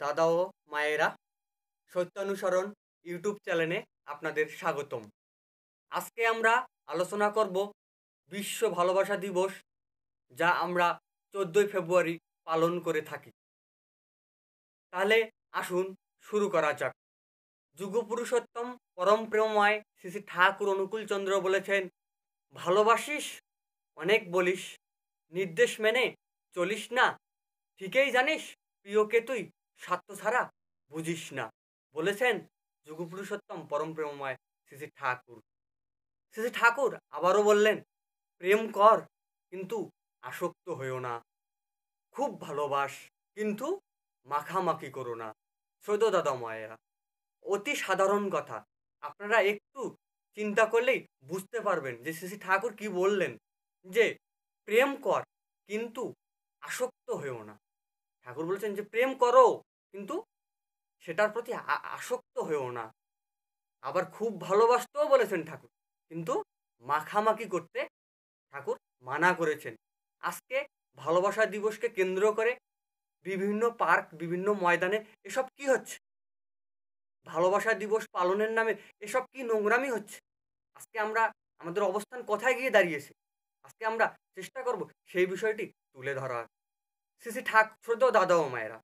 দাদা ও মায়েরা, সত্যানুসরণ ইউটিউব চ্যানেলে আপনাদের স্বাগতম। আজকে আমরা আলোচনা করব বিশ্ব ভালোবাসা দিবস, যা আমরা 14ই ফেব্রুয়ারি পালন করে থাকি। তাহলে আসুন শুরু করা যাক। যুগপুরুষোত্তম পরম প্রেমময় শ্রী শ্রী ঠাকুর অনুকূলচন্দ্র বলেছেন, ভালোবাসিস অনেক বলিস, নির্দেশ মেনে চলিস না, ঠিকই জানিস প্রিয়কে তুই স্বার্থ ছাড়া বুঝিস না। বলেছেন যুগপুরুষোত্তম পরম প্রেমময় শ্রী শ্রী ঠাকুর। শ্রী শ্রী ঠাকুর আবারও বললেন, প্রেম কর কিন্তু আসক্ত হইও না, খুব ভালোবাস কিন্তু মাখামাখি করো না। শ্রদ্ধ দাদা মায়েরা, অতি সাধারণ কথা, আপনারা একটু চিন্তা করলেই বুঝতে পারবেন যে শ্রী শ্রী ঠাকুর কি বললেন, যে প্রেম কর কিন্তু আসক্ত হইও না। ঠাকুর বলেছেন যে প্রেম করো কিন্তু সেটার প্রতি আসক্ত হইও না। আবার খুব ভালোবাসতেও বলেছেন ঠাকুর, কিন্তু মাখামাখি করতে ঠাকুর মানা করেছেন। আজকে ভালোবাসা দিবসকে কেন্দ্র করে বিভিন্ন পার্ক, বিভিন্ন ময়দানে এসব কি হচ্ছে? ভালোবাসা দিবস পালনের নামে এসব কি নোংরামি হচ্ছে? আজকে আমরা আমাদের অবস্থান কোথায় গিয়ে দাঁড়িয়েছে? আজকে আমরা চেষ্টা করব সেই বিষয়টি তুলে ধরার। শ্রী শ্রী শ্রদ্ধেয় দাদা ও মায়েরা,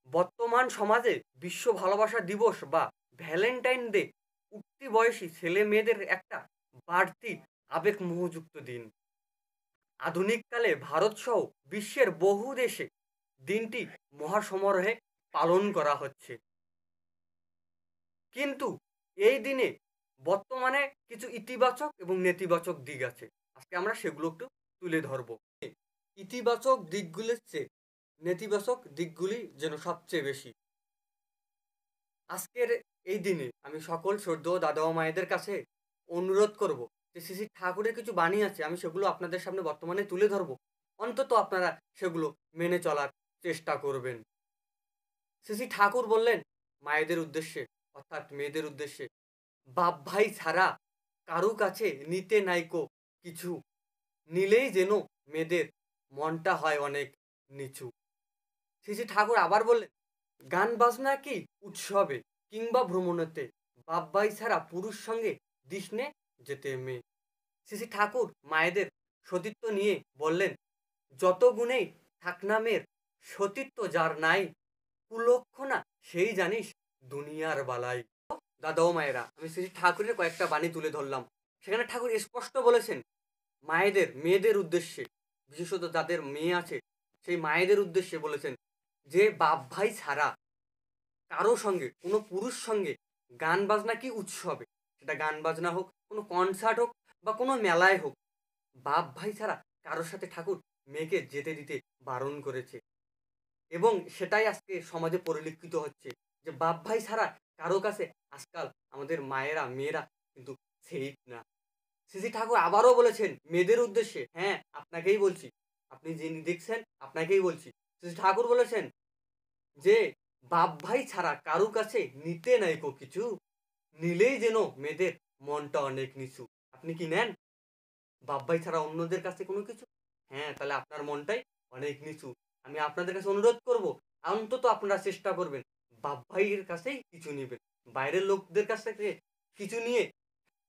বর্তমান সমাজে বিশ্ব ভালোবাসা দিবস বা ভ্যালেন্টাইন ডে উঠতি বয়সী ছেলে মেয়েদের একটা বাড়তি আবেগ মোহযুক্ত দিন। আধুনিককালে ভারতসহ বিশ্বের বহু দেশে দিনটি মহাসমারোহে পালন করা হচ্ছে। কিন্তু এই দিনে বর্তমানে কিছু ইতিবাচক এবং নেতিবাচক দিক আছে। আজকে আমরা সেগুলো একটু তুলে ধরব। ইতিবাচক দিকগুলির চেয়ে নেতিবাচক দিকগুলি যেন সবচেয়ে বেশি। আজকের এই দিনে আমি সকল শ্রদ্ধেয় দাদা ও মায়েদের কাছে অনুরোধ করব যে শ্রী শ্রী ঠাকুরের কিছু বাণী আছে, আমি সেগুলো আপনাদের সামনে বর্তমানে তুলে ধরব। অন্তত আপনারা সেগুলো মেনে চলার চেষ্টা করবেন। শ্রী শ্রী ঠাকুর বললেন মায়েদের উদ্দেশ্যে, অর্থাৎ মেয়েদের উদ্দেশ্যে, বাপ ভাই ছাড়া কারু কাছে নিতে নাইকো কিছু, নিলেই যেন মেয়েদের মনটা হয় অনেক নিচু। শ্রী শ্রী ঠাকুর আবার বললেন, গান বাজনা কি উৎসবে কিংবা ভ্রমণেতে, বাপ ভাই ছাড়া পুরুষ সঙ্গে দিসনে যেতে মেয়ে। শ্রী শ্রী ঠাকুর মায়েদের সতীত্ব নিয়ে বললেন, যত গুণেই থাক না মেয়ের সতীত্ব যার নাই, কুলক্ষণা সেই জানিস দুনিয়ার বালাই। দাদা ও মায়েরা, আমি শ্রী ঠাকুরের কয়েকটা বাণী তুলে ধরলাম। সেখানে ঠাকুর স্পষ্ট বলেছেন মায়েদের, মেয়েদের উদ্দেশ্যে, বিশেষত যাদের মেয়ে আছে সেই মায়েদের উদ্দেশ্যে বলেছেন যে বাপ ভাই ছাড়া কারো সঙ্গে, কোনো পুরুষ সঙ্গে গান বাজনা কি উৎসবে, সেটা গান বাজনা হোক, কোনো কনসার্ট হোক বা কোনো মেলায় হোক, বাপ ভাই ছাড়া কারোর সাথে ঠাকুর মেয়েকে যেতে দিতে বারণ করেছে। এবং সেটাই আজকে সমাজে পরিলক্ষিত হচ্ছে যে বাপ ভাই ছাড়া কারো কাছে আজকাল আমাদের মায়েরা, মেয়েরা কিন্তু সেফ না। শ্রী শ্রী ঠাকুর আবারও বলেছেন মেয়েদের উদ্দেশ্যে, হ্যাঁ আপনাকেই বলছি, আপনি যিনি দেখছেন আপনাকেই বলছি, শ্রী শ্রী ঠাকুর বলেছেন যে বাপ ভাই ছাড়া কারু কাছে নিতে নাই কো কিছু, নিলেই যেন মেয়েদের মনটা অনেক নিচু। আপনি কি নেন বাপ ভাই ছাড়া অন্যদের কাছে কোনো কিছু? হ্যাঁ, তাহলে আপনার মনটাই অনেক নিচু। আমি আপনাদের কাছে অনুরোধ করব, অন্তত আপনারা চেষ্টা করবেন বাপ ভাইয়ের কাছেই কিছু নিবেন। বাইরের লোকদের কাছ থেকে কিছু নিয়ে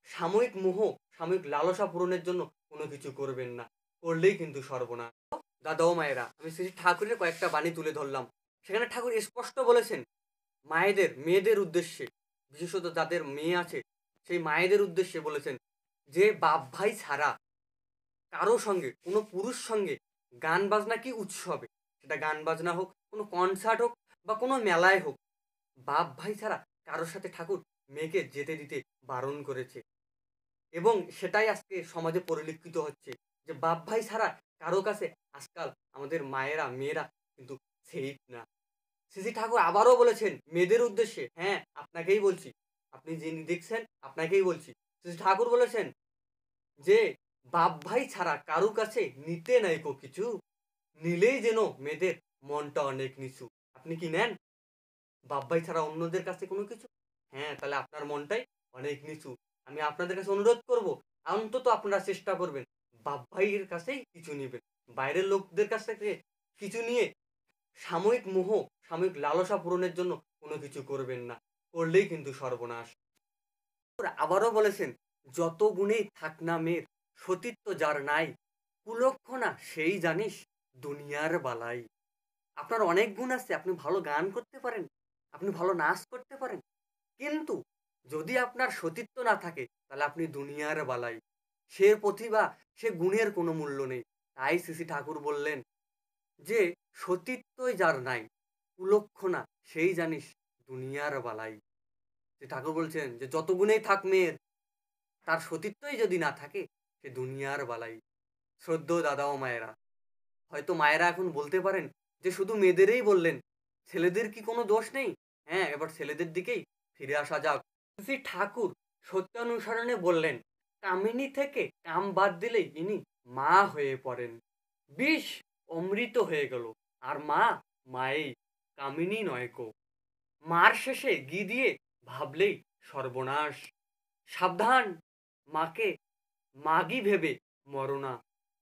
সাময়িক মোহ, সাময়িক লালসা পূরণের জন্য কোনো কিছু করবেন না, করলেই কিন্তু সর্বনাশ। দাদা ও মায়েরা, আমি শ্রী ঠাকুরের কয়েকটা বাণী তুলে ধরলাম। সেখানে ঠাকুর স্পষ্ট বলেছেন মায়েদের, মেয়েদের উদ্দেশ্যে, বিশেষত যাদের মেয়ে আছে সেই মায়েদের উদ্দেশ্যে বলেছেন যে বাপ ভাই ছাড়া কারো সঙ্গে, কোনো পুরুষ সঙ্গে গান বাজনা কি উৎসবে, সেটা গান বাজনা হোক, কোনো কনসার্ট হোক বা কোনো মেলায় হোক, বাপ ভাই ছাড়া কারোর সাথে ঠাকুর মেয়েকে যেতে দিতে বারণ করেছে। এবং সেটাই আজকে সমাজে পরিলক্ষিত হচ্ছে যে বাপ ভাই ছাড়া কারো কাছে আজকাল আমাদের মায়েরা, মেয়েরা কিন্তু সেফ না। শ্রী শ্রী ঠাকুর আবারও বলেছেন মেয়েদের উদ্দেশ্যে, হ্যাঁ আপনাকেই বলছি, আপনি যিনি দেখছেন আপনাকেই বলছি, শ্রী শ্রী ঠাকুর বলেছেন যে বাপ ভাই ছাড়া কারু কাছে নিতে নাই কো কিছু, নিলেই যেন মেয়েদের মনটা অনেক নিচু। আপনি কি নেন বাপ ভাই ছাড়া অন্যদের কাছে কোনো কিছু? হ্যাঁ, তাহলে আপনার মনটাই অনেক নিচু। আমি আপনাদের কাছে অনুরোধ করব, অন্তত আপনারা চেষ্টা করবেন বাপ ভাইয়ের কাছেই কিছু নিবেন। বাইরের লোকদের কাছ থেকে কিছু নিয়ে সাময়িক মোহ, সাময়িক লালসা পূরণের জন্য কোনো কিছু করবেন না, করলেই কিন্তু সর্বনাশ। আবারও বলেছেন, যত গুণেই থাক না মেয়ের, সতীত্ব যার নাই, কুলক্ষণা সেই জানিস দুনিয়ার বালাই। আপনার অনেক গুণ আছে, আপনি ভালো গান করতে পারেন, আপনি ভালো নাচ করতে পারেন, কিন্তু যদি আপনার সতীত্ব না থাকে তাহলে আপনি দুনিয়ার বালাই। সে প্রতিভা, সে গুণের কোনো মূল্য নেই। তাই শ্রী ঠাকুর বললেন যে সতীত্বই যার নাই, কুলক্ষণা সেই জানিস দুনিয়ার বালাই। যে ঠাকুর বলছেন যে যত গুণেই থাক মেয়ের, তার সতীত্বই যদি না থাকে সে দুনিয়ার বালাই। শ্রদ্ধেয় দাদা ও মায়েরা, হয়তো মায়েরা এখন বলতে পারেন যে শুধু মেয়েদেরই বললেন, ছেলেদের কি কোনো দোষ নেই? হ্যাঁ, এবার ছেলেদের দিকেই ফিরে আসা যাক। শ্রী ঠাকুর সত্যানুসরণে বললেন, কামিনী থেকে কাম বাদ দিলেই ইনি মা হয়ে পড়েন। বিষ অমৃত হয়ে গেল, আর মা মায়েই, কামিনী নয় কো। মার শেষে ঘি দিয়ে ভাবলেই সর্বনাশ। সাবধান, মাকে মাগী ভেবে মরনা।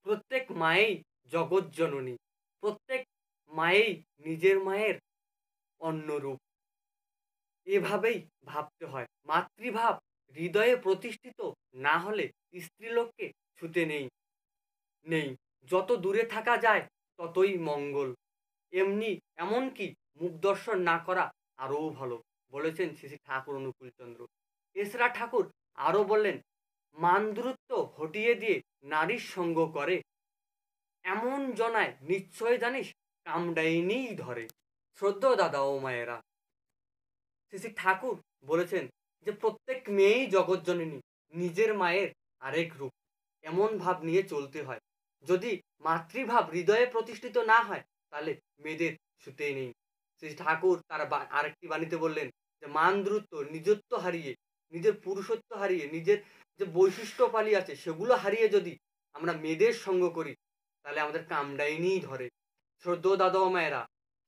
প্রত্যেক মায়েই জগৎ জননী, প্রত্যেক মায়েই নিজের মায়ের অন্যরূপ। এভাবেই ভাবতে হয়। মাতৃভাব হৃদয়ে প্রতিষ্ঠিত না হলে স্ত্রীলোককে ছুতে নেই নেই। যত দূরে থাকা যায় ততই মঙ্গল। এমনি এমনকি মুখ দর্শন না করা আরও ভালো, বলেছেন শ্রী শ্রী ঠাকুর অনুকূলচন্দ্র। এছাড়া ঠাকুর আরও বললেন, মানদূরত্ব হটিয়ে দিয়ে নারীর সঙ্গ করে, এমন জনায় নিশ্চয় জানিস কামড়াইনিই ধরে। শ্রদ্ধেয় দাদা ও মায়েরা, শ্রী শ্রী ঠাকুর বলেছেন যে প্রত্যেক মেয়েই জগৎজননী, নিজের মায়ের আরেক রূপ। এমন ভাব নিয়ে চলতে হয়। যদি মাতৃভাব হৃদয়ে প্রতিষ্ঠিত না হয় তাহলে মেয়েদের ছুতেই নেই। শ্রী ঠাকুর তার আরেকটি বাণীতে বললেন যে মান দ্রুত নিজত্ব হারিয়ে, নিজের পুরুষত্ব হারিয়ে, নিজের যে বৈশিষ্ট্য পালি আছে সেগুলো হারিয়ে যদি আমরা মেয়েদের সঙ্গ করি তাহলে আমাদের কামড়াইনিই ধরে। শ্রদ্ধেয় দাদা ও মায়েরা,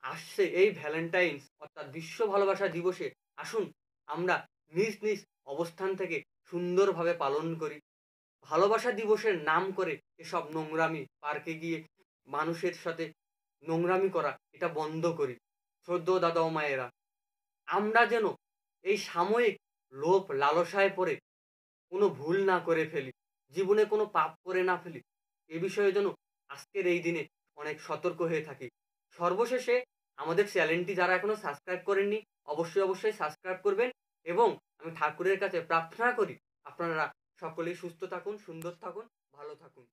আসছে এই ভ্যালেন্টাইন্স অর্থাৎ বিশ্ব ভালোবাসা দিবসে আসুন আমরা নিজ নিজ অবস্থান থেকে সুন্দরভাবে পালন করি। ভালোবাসা দিবসের নাম করে এসব নোংরামি, পার্কে গিয়ে মানুষের সাথে নোংরামি করা, এটা বন্ধ করি। শ্রদ্ধেয় দাদা ও মায়েরা, আমরা যেন এই সাময়িক লোভ লালসায় পড়ে কোনো ভুল না করে ফেলি, জীবনে কোনো পাপ করে না ফেলি, এ বিষয়ে যেন আজকের এই দিনে অনেক সতর্ক হয়ে থাকি। সর্বশেষে আমাদের চ্যানেলটি যারা এখনো সাবস্ক্রাইব করেননি অবশ্যই অবশ্যই সাবস্ক্রাইব করবেন, এবং আমি ঠাকুরের কাছে প্রার্থনা করি আপনারা সকলেই সুস্থ থাকুন, সুন্দর থাকুন, ভালো থাকুন।